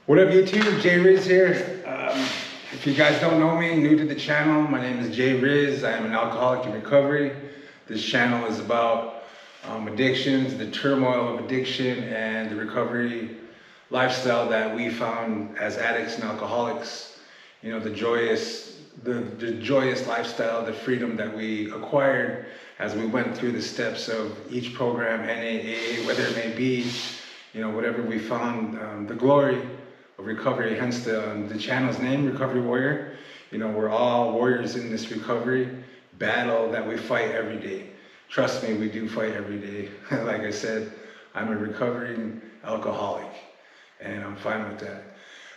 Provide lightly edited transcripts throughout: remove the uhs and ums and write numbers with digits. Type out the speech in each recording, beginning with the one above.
What up YouTube, Jay Riz here. If you guys don't know me, new to the channel, my name is Jay Riz. I am an alcoholic in recovery. This channel is about addictions, the turmoil of addiction, and the recovery lifestyle that we found as addicts and alcoholics. You know, the joyous lifestyle, the freedom that we acquired as we went through the steps of each program, NAA, whether it may be, you know, whatever we found, the glory of recovery, hence the channel's name, Recovery Warrior. You know, we're all warriors in this recovery battle that we fight every day. Trust me, we do fight every day. Like I said, I'm a recovering alcoholic, and I'm fine with that.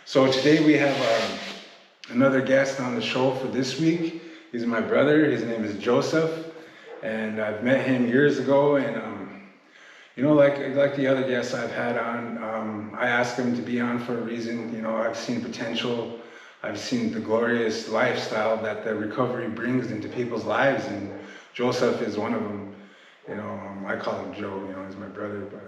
So today we have another guest on the show for this week. He's my brother. His name is Joseph, and I've met him years ago, and you know, like the other guests I've had on, I asked him to be on for a reason. You know, I've seen potential. I've seen the glorious lifestyle that the recovery brings into people's lives, and Joseph is one of them. You know, I call him Joe. You know, he's my brother. But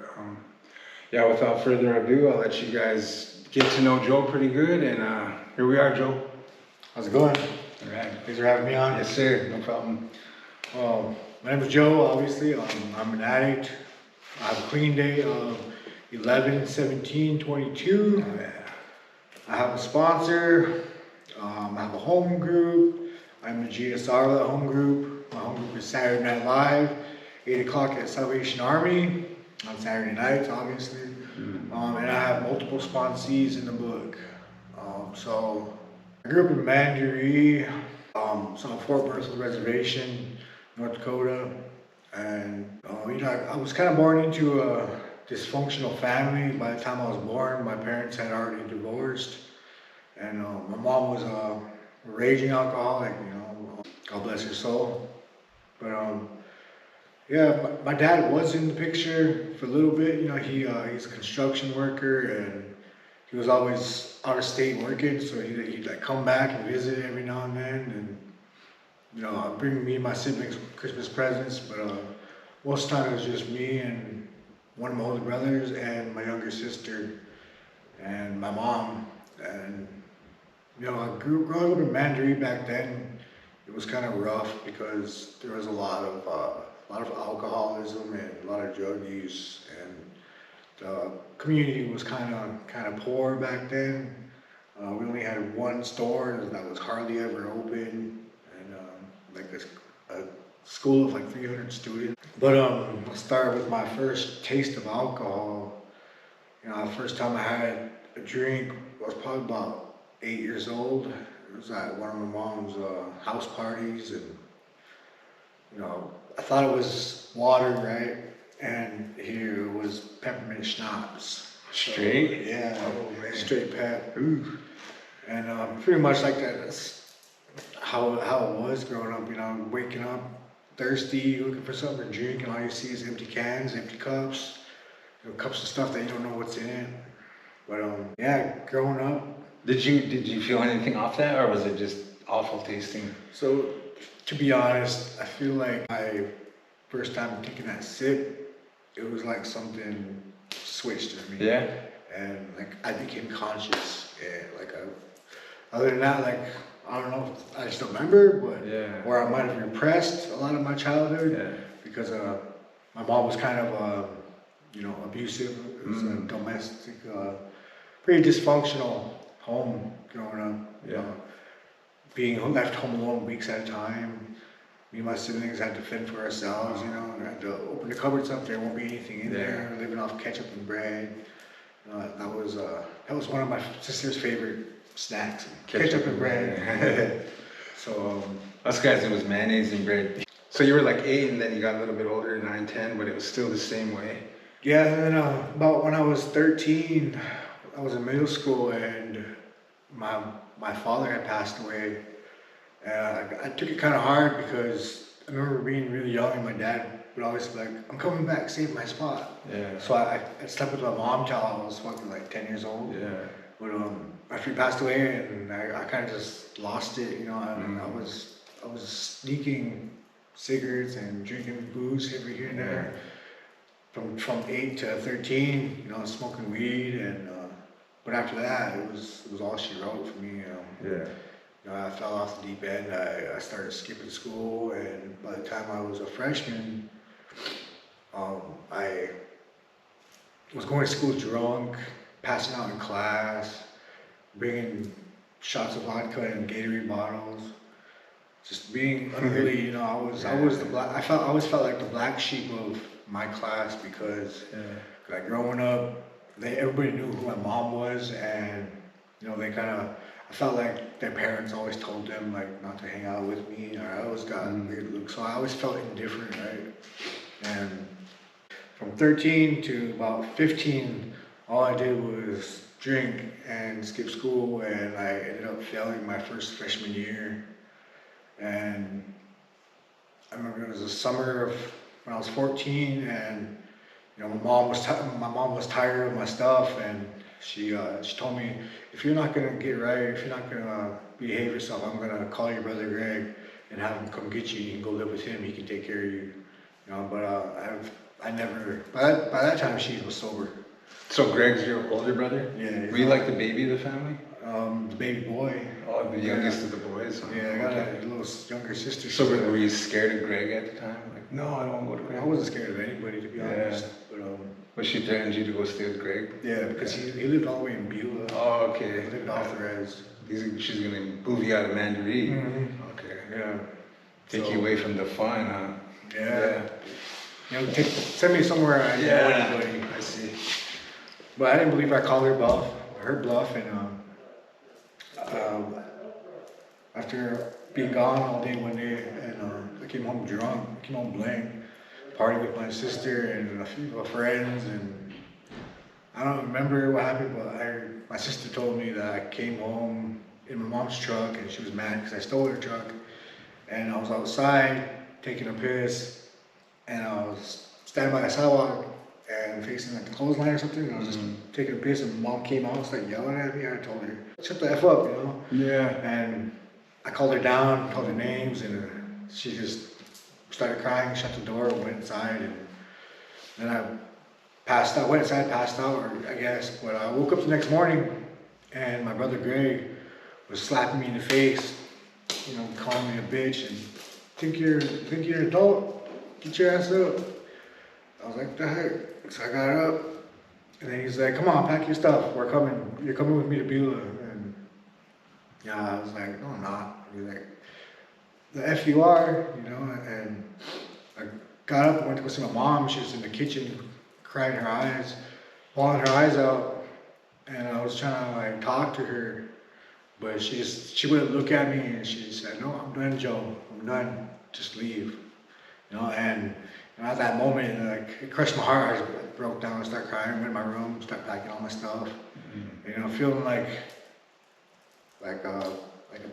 yeah, without further ado, I'll let you guys get to know Joe pretty good. And here we are, Joe. How's it going? All right. Thanks for having me on. Yes, sir. No problem. My name is Joe, obviously. I'm an addict. I have a clean date of 11/17/22. Oh, yeah. I have a sponsor. I have a home group. I'm the GSR of that home group. My home group is Saturday Night Live, 8 o'clock at Salvation Army on Saturday nights, obviously. And I have multiple sponsees in the book. So I grew up in Mandaree, so Fort Berthold Reservation, North Dakota. And you know, I was kind of born into a dysfunctional family. By the time I was born, my parents had already divorced, and my mom was a raging alcoholic. You know, God bless her soul. But yeah, my dad was in the picture for a little bit. You know, he's a construction worker, and he was always out of state working, so he'd like come back and visit every now and then, and you know, bring me and my siblings Christmas presents, but most of the time it was just me and one of my older brothers and my younger sister and my mom. And you know, growing up in Mandaree back then, it was kind of rough because there was a lot of alcoholism and a lot of drug use, and the community was kind of poor back then. We only had one store that was hardly ever open. Like a school of like 300 students. But I'll start with my first taste of alcohol. You know, the first time I had a drink I was probably about 8 years old. It was at one of my mom's house parties, and you know, I thought it was water, right? And here it was peppermint schnapps. Straight? So, yeah, oh, straight pep. Ooh. And pretty much like that. That's how it was growing up, you know, waking up thirsty, looking for something to drink, and all you see is empty cans, empty cups, you know, cups of stuff that you don't know what's in it. But yeah, growing up. Did you feel anything off that, or was it just awful tasting? So to be honest, I feel like my first time taking that sip, it was like something switched in me. Yeah. And like I became conscious. Yeah, like other than that, like I don't know, I just don't remember, but yeah. Or I might have repressed a lot of my childhood, Yeah. because my mom was kind of you know, abusive. It was a domestic, pretty dysfunctional home growing up. Yeah. You know, being left home alone weeks at a time. Me and my siblings had to fend for ourselves. You know, and I had to open the cupboards up. There won't be anything in there. Living off ketchup and bread. That was one of my sister's favorite snacks, ketchup and bread. So us guys, it was mayonnaise and bread. So you were like 8, and then you got a little bit older, 9, 10, but it was still the same way. yeah, and then about when I was 13, I was in middle school, and my father had passed away. And I took it kind of hard because I remember being really young, and my dad would always be like, "I'm coming back, save my spot." Yeah. So I slept with my mom till I was fucking like 10 years old. Yeah. But after he passed away, and I kind of just lost it, you know. And I was sneaking cigarettes and drinking booze every here and there. From 8 to 13, you know, smoking weed, and But after that, it was all she wrote for me. Yeah. I fell off the deep end. I started skipping school, and by the time I was a freshman, I was going to school drunk, passing out in class, bringing shots of vodka and Gatorade bottles, just being unruly. I was the black. I always felt like the black sheep of my class because, like growing up, everybody knew who my mom was, and they kind of. I felt like their parents always told them like not to hang out with me, or I always got weird looks, so I always felt indifferent, right? And from 13 to about 15, all I did was drink and skip school, and I ended up failing my first freshman year. And I remember it was the summer of when I was 14, and my mom was tired of my stuff, and she told me, if you're not gonna get right, if you're not gonna behave yourself, I'm gonna call your brother Greg and have him come get you. You can go live with him. He can take care of you. But I never. By that time, she was sober. So Greg's your older brother? Yeah. Were you like the baby of the family? The baby boy. Oh, the youngest of the boys? Huh? Yeah, I got a little younger sister. So were you scared of Greg at the time? Like, no, I don't want to go to Greg. I wasn't scared of anybody, to be honest. But she threatened you to go stay with Greg? Yeah, because he lived all the way in Beulah. Oh, okay. He lived off the res. She's gonna move you out of Mandaree. Mm-hmm. Okay. Yeah. Take you away from the fun, huh? Yeah. Send me somewhere I know anybody. I see. But I didn't believe I called her bluff, and after being gone all day one day, and I came home drunk, I came home blank, partied with my sister and a few of my friends, and I don't remember what happened, but my sister told me that I came home in my mom's truck, and she was mad because I stole her truck, and I was outside taking a piss, and I was standing by the sidewalk and facing like the clothesline or something, and I was just taking a piss, and mom came out and started yelling at me. I told her, shut the F up, Yeah. And I called her down, called her names, and she just started crying, shut the door, went inside, and then I passed out, went inside, passed out, I guess, but I woke up the next morning, and my brother Greg was slapping me in the face, calling me a bitch, and think you're an adult, get your ass up. I was like, what the heck? So I got up, and then he's like, come on, pack your stuff, you're coming with me to Beulah. And I was like, no, I'm not. He's like, the F you are, and I got up and went to go see my mom. She was in the kitchen, crying her eyes, bawling her eyes out, and I was trying to like talk to her, but she wouldn't look at me, and she said, no, I'm done, Joe, I'm done, just leave, and at that moment, like, it crushed my heart. I broke down and started crying, went in my room, started packing all my stuff, feeling like a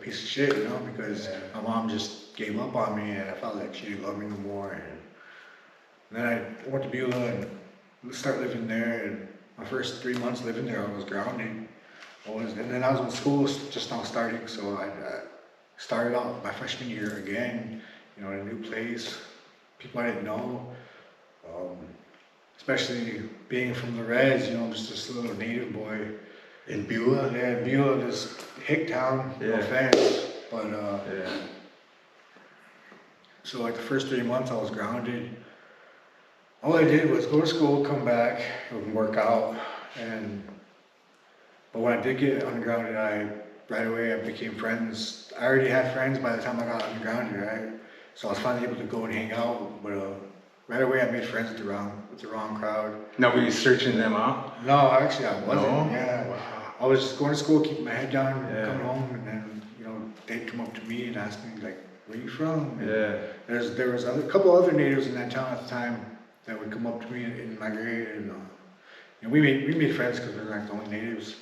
piece of shit, because my mom just gave up on me, and I felt like she didn't love me no more. And then I went to Beulah and started living there, and my first 3 months living there, I was grounded. And then I was in school just now starting, so I started out my freshman year again, in a new place, people I didn't know, especially being from the res, just this little native boy. In Beulah? Yeah, Beulah, this hick town, no offense, but so like the first 3 months I was grounded. All I did was go to school, come back, and work out, but when I did get undergrounded, right away I became friends. I already had friends by the time I got undergrounded, right? So I was finally able to go and hang out, but right away I made friends with the wrong crowd. Now, were you searching them out? No, actually I wasn't. No? Yeah. Wow. I was just going to school, keeping my head down, coming home, and then they'd come up to me and ask me like, "Where you from?" And there was a couple other natives in that town at the time that would come up to me in my grade, and we made friends because we were like the only natives.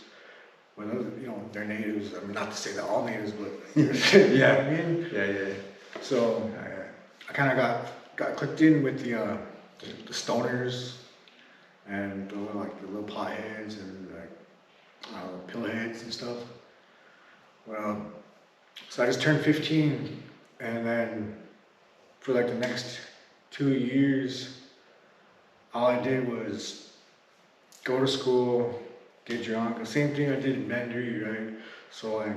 Well, they're natives. I mean, not to say they're all natives, but you know what I mean? Yeah. So I kind of got clicked in with the stoners and the little potheads and pillheads and stuff. Well, so I just turned 15, and then for like the next 2 years, all I did was go to school, get drunk. The same thing I did in Mandarin, right? So like,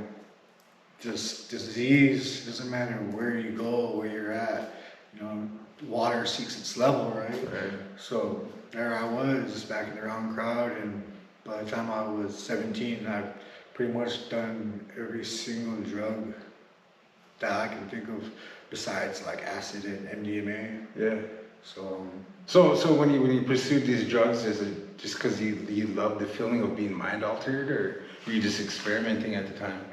this disease doesn't matter where you go, where you're at. You know, water seeks its level, right? Right. So there I was back in the wrong crowd, and by the time I was 17, I've pretty much done every single drug that I can think of, besides like acid and MDMA. Yeah. So So when you pursued these drugs, is it just because you love the feeling of being mind altered, or were you just experimenting at the time?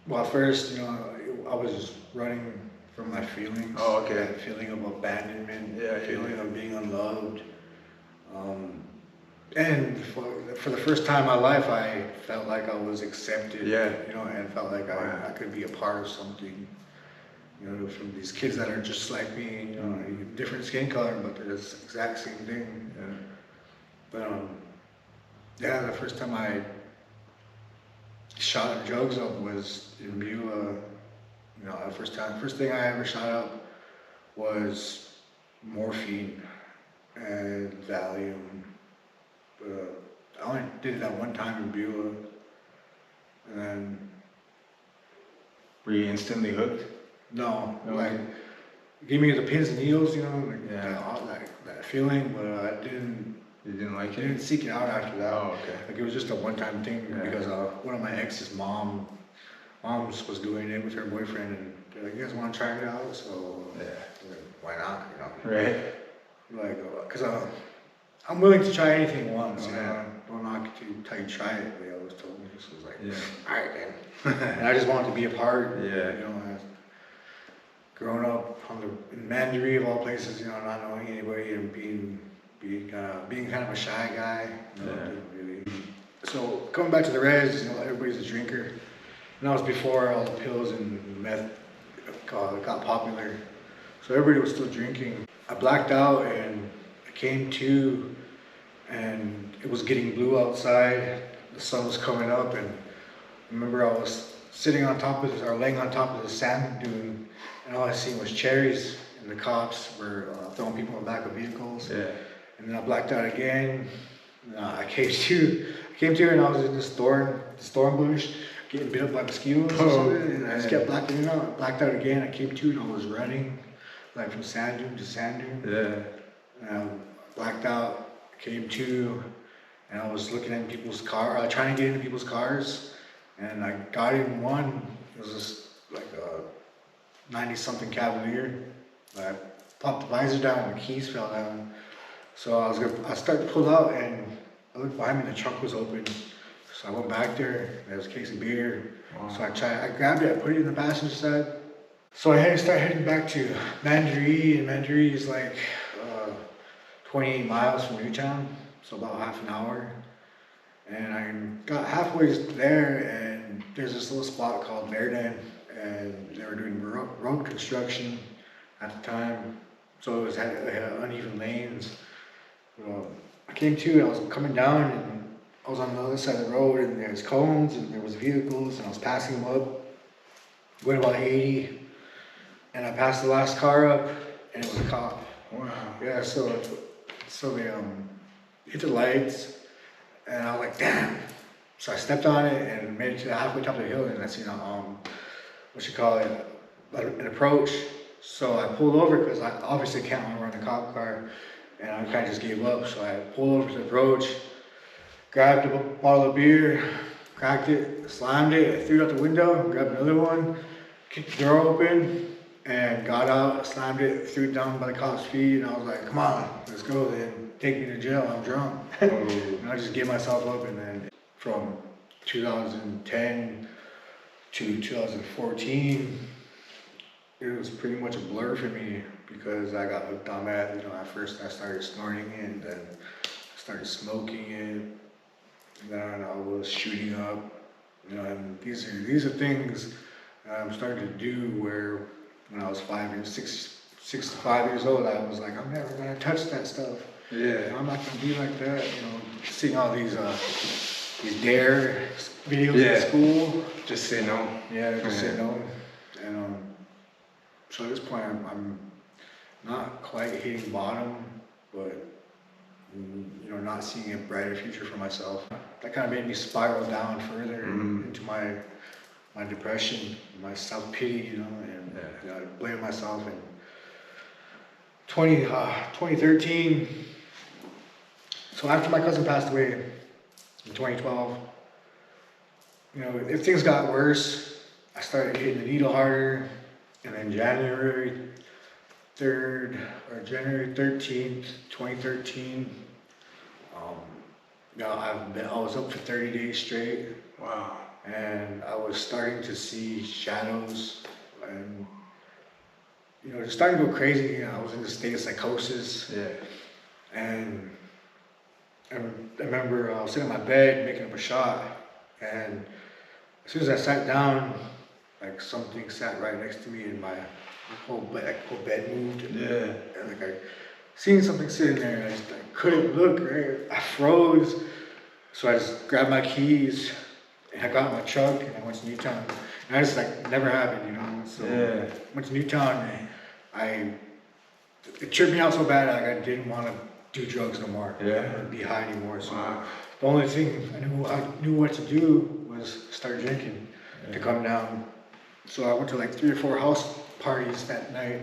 well, at first, you know, I was just running from my feelings. Oh, okay. That feeling of abandonment, Yeah, feeling yeah. of being unloved. And for the first time in my life, I felt like I was accepted. Yeah. You know, and felt like I could be a part of something. You know, from these kids that are just like me, you know, different skin color, but they're the exact same thing. Yeah. But yeah, the first time I shot drugs up was in Beulah. You know, first thing I ever shot up was morphine and Valium. But I only did it that one time in Beulah, and then Were you instantly hooked? no, No. like give me the pins and needles, you know, like Yeah. that feeling, but I You didn't like didn't it? seek it out after that. Oh, okay. Like it was just a one-time thing Yeah. because one of my ex's moms was doing it with her boyfriend, and they're like, "You guys want to try it out?" So Yeah. like, why not? You know, Right. like because I'm willing to try anything once. You Yeah. know, don't knock it till you try it. They always told me. So it was like, Yeah. all right, man. And I just wanted to be a part. Yeah. You know, growing up in Mandarin of all places, you know, not knowing anybody and being kind of a shy guy. You know, Yeah. didn't really. So coming back to the res, you know, everybody's a drinker. And that was before all the pills and meth got popular. So everybody was still drinking. I blacked out and I came to, and it was getting blue outside. The sun was coming up, and I remember I was laying on top of the sand dune, and all I seen was cherries, and the cops were throwing people in the back of vehicles. Yeah. And then I blacked out again. I came to, and I was in this thorn bush, getting bit up by mosquitoes or something. And I just kept blacking out. I blacked out again. I came to, and I was running, like from sand dune to sand dune. Yeah. And I blacked out. Came to, and I was looking at people's car, trying to get into people's cars, and I got in one. It was just like a 90-something Cavalier. I popped the visor down, and the keys fell down. So I started to pull out, and I looked behind me, and the trunk was open. So I went back there, there was a case of beer. Wow. So I grabbed it, I put it in the passenger side. So I had to start heading back to Mandarin, and Mandarin is like 28 miles from Newtown, so about half an hour. And I got halfway there, and there's this little spot called Bear Den, and they were doing road construction at the time. So it had uneven lanes. I came to, and I was coming down, and I was on the other side of the road, and there's cones, and there was vehicles, and I was passing them up, going about 80, and I passed the last car up, and it was a cop. Wow. Yeah, so they hit the lights, and I was like, damn. So I stepped on it and made it to the halfway top of the hill, and I seen an approach. So I pulled over because I obviously can't run a cop car, and I kind of just gave up. So I pulled over to the approach, grabbed a bottle of beer, cracked it, slammed it, I threw it out the window, grabbed another one, kicked the door open, and got out, slammed it, threw it down by the cop's feet, and I was like, come on, let's go then, take me to jail, I'm drunk. And I just gave myself up, and then from 2010 to 2014, it was pretty much a blur for me because I got hooked on meth. You know, at first I started snorting it, and then I started smoking it, and then I was shooting up. You know, and these are things I'm starting to do where when I was 6 to 5 years old, I was like, I'm never gonna touch that stuff. Yeah. I'm not gonna be like that. You know, seeing all these dare videos Yeah. at school. Just say no. Yeah, just say no. And so at this point, I'm not quite hitting bottom, but and, you know, not seeing a brighter future for myself. That kind of made me spiral down further into my depression, my self-pity, you know, and you know, I blame myself. And 2013, so after my cousin passed away in 2012, you know, if things got worse, I started hitting the needle harder, and then January 13th, 2013, you know, I was up for 30 days straight. Wow. And I was starting to see shadows, and you know, just starting to go crazy. You know, I was in a state of psychosis. Yeah. And I remember I was sitting on my bed making up a shot, and as soon as I sat down, like something sat right next to me, and my whole bed moved. Yeah. And like I seen something sitting there, and I couldn't look. Right, I froze. So I just grabbed my keys. I got in my truck and I went to Newtown. And I just like never happened, you know. So went to Newtown, and it tripped me out so bad like I didn't want to do drugs no more. Yeah. Or be high anymore. So the only thing I knew what to do was start drinking to come down. So I went to like 3 or 4 house parties that night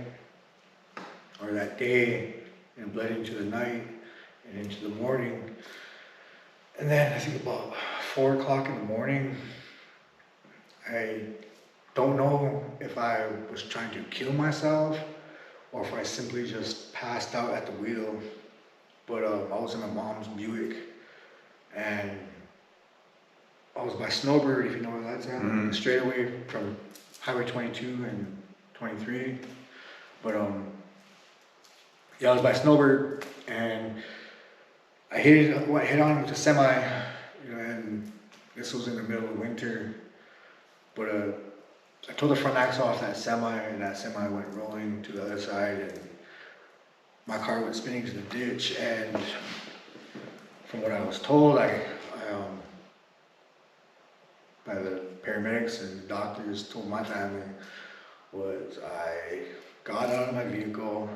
or that day, and bled into the night and into the morning. And then I think about 4 o'clock in the morning, I don't know if I was trying to kill myself or if I simply just passed out at the wheel. But I was in my mom's Buick, and I was by Snowbird, if you know where that's at, straight away from Highway 22 and 23. But yeah, I was by Snowbird, and I hit on with a semi, you know, and this was in the middle of winter. But I tore the front axle off that semi, and that semi went rolling to the other side, and my car went spinning to the ditch. And from what I was told, by the paramedics and doctors told my family, was I got out of my vehicle,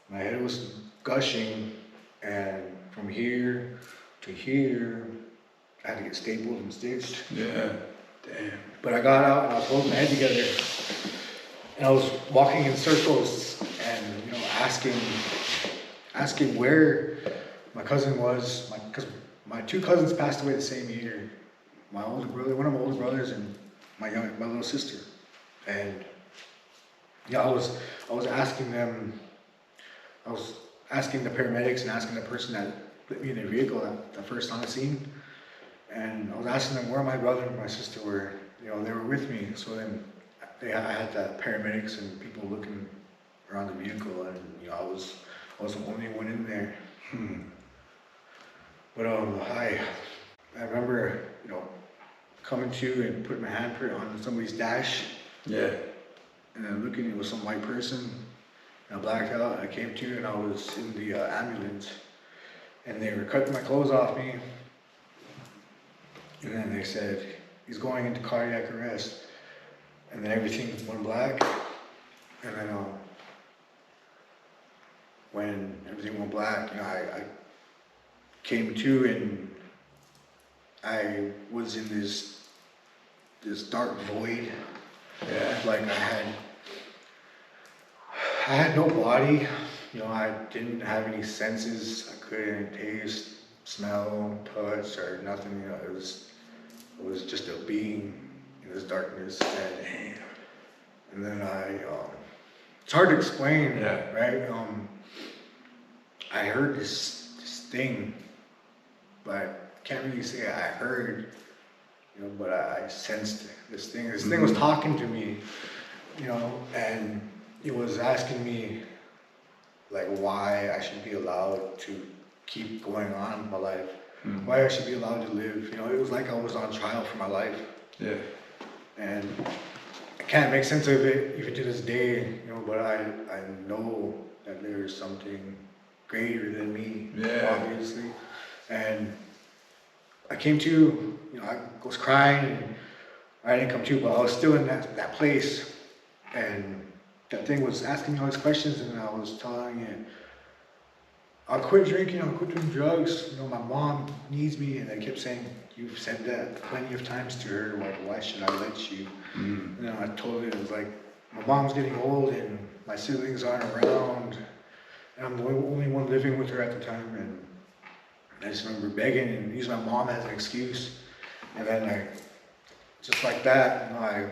my head was gushing, and from here to here, I had to get stapled and stitched. Yeah. Damn. But I got out and I was holding my head together, and I was walking in circles and, you know, asking where my cousin was, because my 2 cousins passed away the same year. My older brother, one of my older brothers, and my little sister. And yeah, I was asking them. I was asking the paramedics and asking the person that put me in their vehicle the first on the scene. And I was asking them where my brother and my sister were. You know, they were with me. So then I had the paramedics and people looking around the vehicle, and you know, I was the only one in there. But I remember, you know, coming to and putting my handprint on somebody's dash. Yeah. And then looking, it was some white person. And I blacked out. I came to, and I was in the ambulance, and they were cutting my clothes off me. And then they said, he's going into cardiac arrest. And then everything went black. And then when everything went black, you know, I came to, and I was in this dark void. Yeah. Like I had no body. You know, I didn't have any senses. I couldn't taste, smell, touch, or nothing. You know, it was just a being in this darkness. And then it's hard to explain, right? I heard this thing, but I can't really say I heard, you know, but I sensed this thing. This thing was talking to me, you know, and it was asking me, like, why I should be allowed to keep going on in my life, why I should be allowed to live. You know, it was like I was on trial for my life. Yeah. And I can't make sense of it even to this day, you know, but I know that there's something greater than me, obviously. And I came to, you know, I was crying, and I didn't come to, but I was still in that place. And that thing was asking me all these questions, and I was telling it, I'll quit drinking, I'll quit doing drugs. You know, my mom needs me, and I kept saying, you've said that plenty of times to her. Like, why should I let you? You know, I told her it was like, my mom's getting old, and my siblings aren't around, and I'm the only one living with her at the time. And I just remember begging and using my mom as an excuse. And then just like that, you know,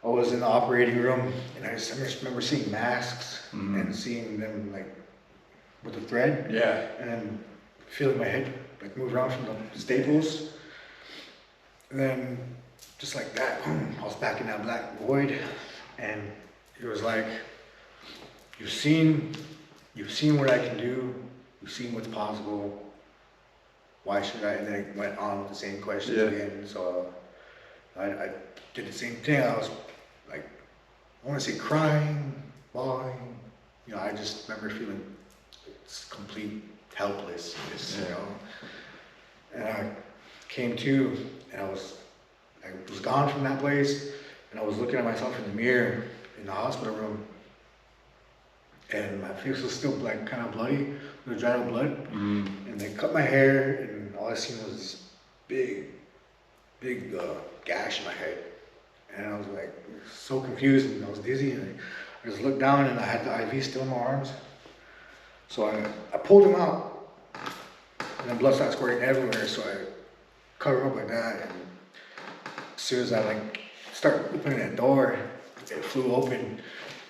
I was in the operating room, and I just remember seeing masks and seeing them like with a thread. Yeah. And then feeling my head like move around from the staples. And then just like that, boom, I was back in that black void. And it was like, you've seen what I can do, you've seen what's possible. Why should I? And then it went on with the same questions again. So I did the same thing. I was like, I want to say crying, bawling. You know, I just remember feeling complete helplessness, you know. And I came to, and I was gone from that place, and I was looking at myself in the mirror in the hospital room, and my face was still like kind of bloody, with dried up blood. And they cut my hair, and all I seen was this big gash in my head. And I was like so confused, and I was dizzy, and I just looked down, and I had the IV still in my arms. So I pulled him out, and then blood started squirting everywhere. So I covered up like that, and as soon as I like start opening that door, it flew open,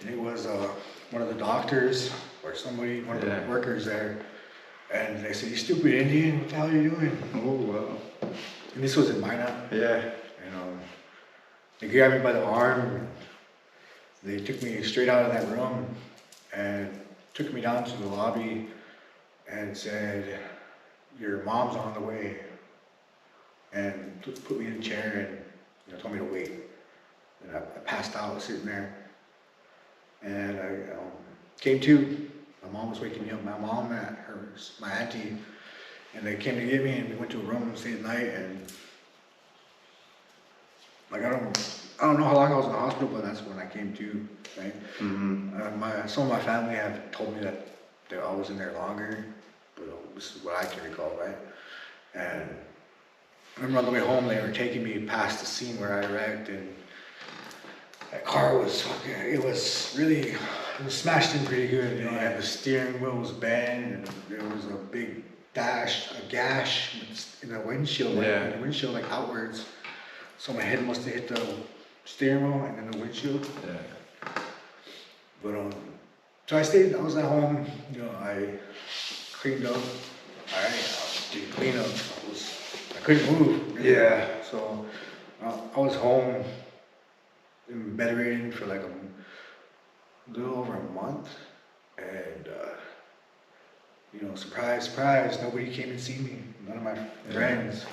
and it was one of the doctors or somebody, one of the workers there, and they said, "You stupid Indian, what the hell are you doing?" Oh wow. And this was in Minot. Yeah. And they grabbed me by the arm, and they took me straight out of that room and took me down to the lobby and said, "Your mom's on the way," and put me in a chair and, you know, told me to wait. And I passed out sitting there, and I came to. My mom was waking me up. My mom and my auntie, and they came to get me, and we went to a room and stayed the night. And like I don't know how long I was in the hospital, but that's when I came to. Right? Some of my family have told me that I was in there longer, but this is what I can recall, right? And I remember on the way home, they were taking me past the scene where I wrecked, and that car was smashed in pretty good. You know, the steering wheel was bent, and there was a big gash in the windshield, like outwards. So my head must have hit the steering wheel and then the windshield. Yeah. But so I was at home, you know, I cleaned up. I did clean up. I couldn't move. Really. Yeah. So I was home in bedridden for like a little over a month, and you know, surprise, surprise, nobody came to see me. None of my friends,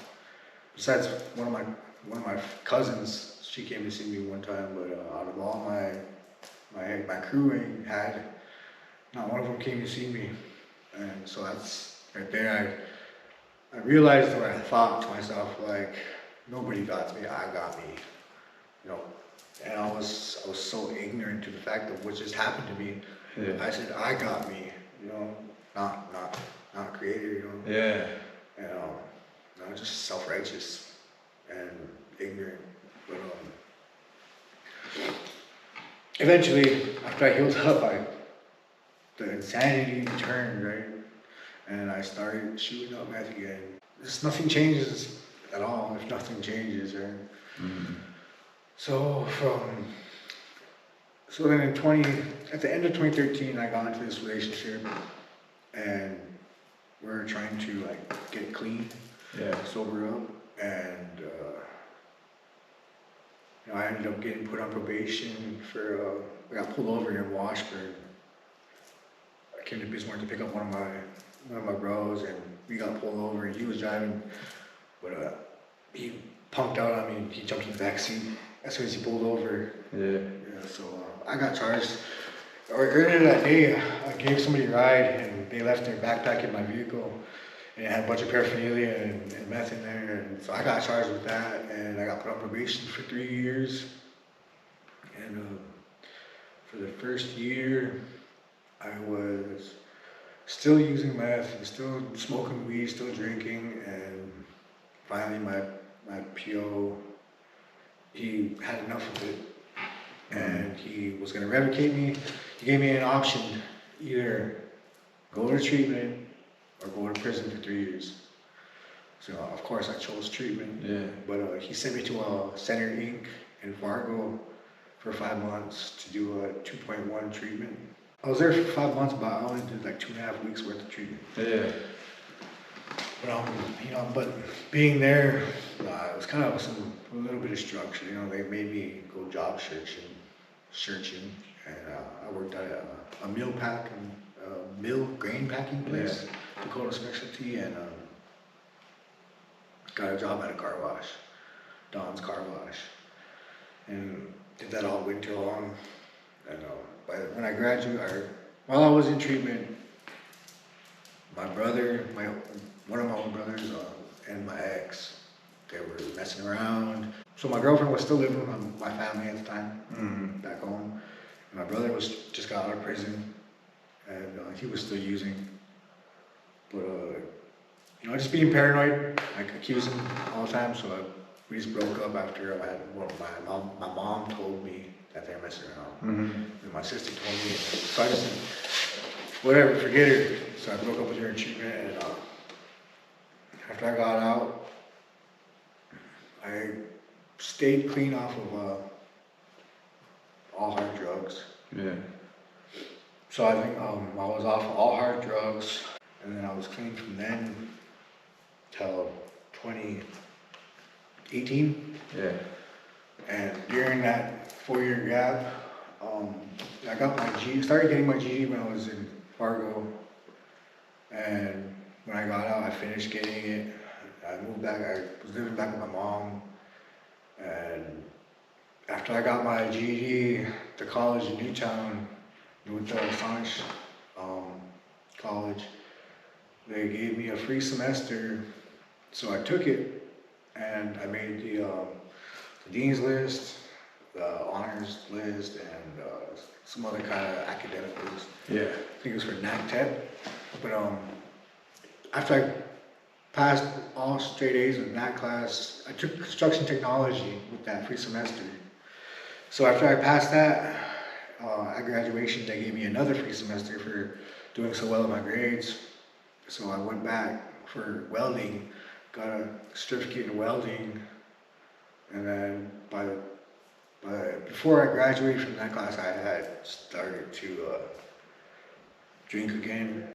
besides one of my cousins, she came to see me one time. But out of all my crew had, not one of them came to see me. And so that's right there. I realized what I thought to myself, like, nobody got me, I got me, you know. And I was so ignorant to the fact of what just happened to me. I said, I got me, you know, not creator, you know. Yeah. And no, just self-righteous and ignorant. But eventually, after I healed up, the insanity returned, right? And I started shooting up meth again. Just nothing changes at all if nothing changes, right? So then at the end of 2013, I got into this relationship, and we were trying to like get clean, sober up, and you know, I ended up getting put on probation for. I got pulled over in Washburn. I came to Bismarck to pick up one of my bros, and we got pulled over. He was driving, but he punked out on me. He jumped in the back seat as soon as he pulled over. Yeah. So I got charged. Earlier that day, I gave somebody a ride, and they left their backpack in my vehicle, and it had a bunch of paraphernalia and meth in there. And so I got charged with that, and I got put on probation for 3 years. And for the first year, I was still using meth, and still smoking weed, still drinking, and finally my PO, he had enough of it, and he was gonna revocate me. He gave me an option, either go to treatment or go to prison for 3 years. So of course I chose treatment. Yeah. But he sent me to a Center Inc. in Fargo for 5 months to do a 2.1 treatment. I was there for 5 months, but I only did like 2.5 weeks worth of treatment. Yeah. But but being there, it was kind of a little bit of structure. They made me go job searching, and I worked at a mill grain packing place, Dakota Specialty, and got a job at a car wash, Don's Car Wash, and did that all winter long. And when I graduated, while I was in treatment, my brother, one of my older brothers, and my ex, they were messing around. So my girlfriend was still living with my family at the time, back home. And my brother just got out of prison, and he was still using. But just being paranoid, I accused him all the time. So we just broke up after my mom told me that they were messing around, and my sister told me. So I just said, whatever, forget her. So I broke up with her in treatment, and after I got out, I stayed clean off of all hard drugs. Yeah. So I think I was off all hard drugs, and then I was clean from then till 2018. Yeah. And during that 4-year gap, I started getting my GED when I was in Fargo. And when I got out, I finished getting it. I moved back. I was living back with my mom. And after I got my GED, the college in Newtown, with the Sonish College, they gave me a free semester. So I took it, and I made the Dean's List, the Honors List, and some other kind of academic list. Yeah. I think it was for NACTEP. But after I passed all straight A's in that class, I took construction technology with that free semester. So after I passed that, at graduation, they gave me another free semester for doing so well in my grades. So I went back for welding, got a certificate in welding, and then before I graduated from that class, I had started to drink again.